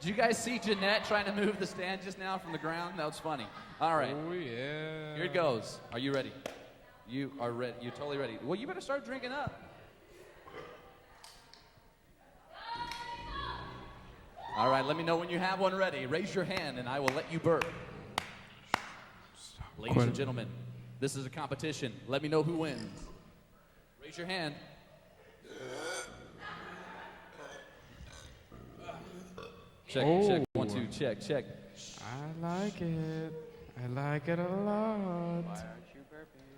Did you guys see Jeanette trying to move the stand just now from the ground? That was funny. All right. Oh, yeah. Here it goes. Are you ready? You are ready. You're totally ready. Well, you better start drinking up. All right, let me know when you have one ready. Raise your hand and I will let you burp. Ladies and gentlemen, this is a competition. Let me know who wins. Raise your hand. Check, check, 1, 2, check, check. I like it. I like it a lot. Why aren't you burping?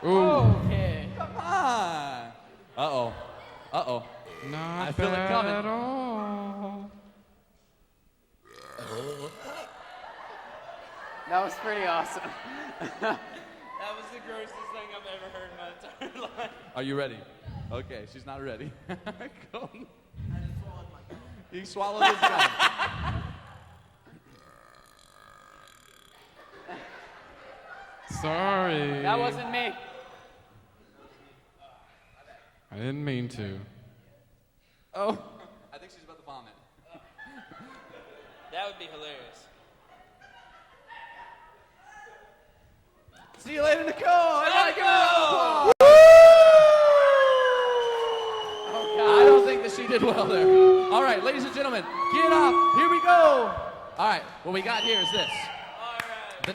Ooh. Okay. Come on. Uh-oh. Uh-oh. Not I feel it bad coming. at all. That was pretty awesome. That was the grossest thing I've ever heard in my entire life. Are you ready? Okay, she's not ready. Go. You swallowed his gum. Sorry. That wasn't me. I didn't mean to. Oh, I think she's about to vomit. That would be hilarious. See you later, Nicole. I like Nicole! it. I don't think that she did well there. All right, ladies and gentlemen, get up. Here we go. All right, what we got here is this.